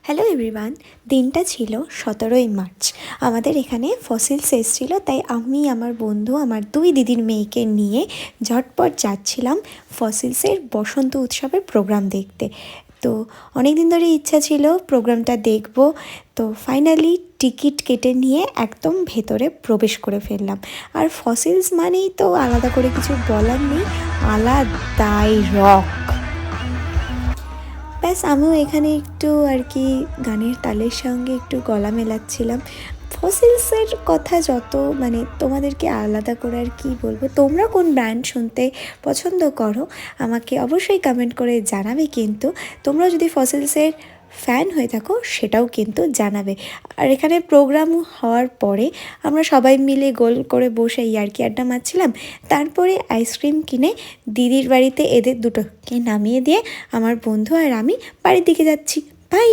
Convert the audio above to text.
Hello everyone, দিনটা ছিল 17ই March. আমাদের এখানে ফসিলস এসেছিল, তাই আমি আমার বন্ধু আমার দুই দিদির মেয়েকে নিয়ে ঝটপট যাচ্ছিলাম ফসিলসের বসন্ত উৎসবের প্রোগ্রাম দেখতে। তো অনেক দিন ধরে ইচ্ছা ছিল প্রোগ্রামটা দেখব, তো ফাইনালি টিকিট কেটে নিয়ে একদম ভেতরে প্রবেশ করে ফেললাম। আর ফসিলস মানেই তো আলাদা করে কিছু বলার নেই, আলাদাই রক। ব্যাস আমিও এখানে একটু আর কি গানের তালের সঙ্গে একটু গলা মেলাচ্ছিলাম। ফসিলসের কথা যত তোমাদেরকে আলাদা করে আর কি বলবো, তোমরা কোন ব্যান্ড শুনতে পছন্দ করো আমাকে অবশ্যই কমেন্ট করে জানাবে, কিন্তু তোমরা যদি ফসিলসের ফ্যান হয়ে থাকো সেটাও কিন্তু জানাবে। আর এখানে প্রোগ্রাম হওয়ার পরে আমরা সবাই মিলে গোল করে বসে ইয়ার্কি আড্ডা মারছিলাম। তারপরে আইসক্রিম কিনে দিদির বাড়িতে এদের দুটোকে নামিয়ে দিয়ে আমার বন্ধু আর আমি বাড়ির দিকে যাচ্ছি। বাই।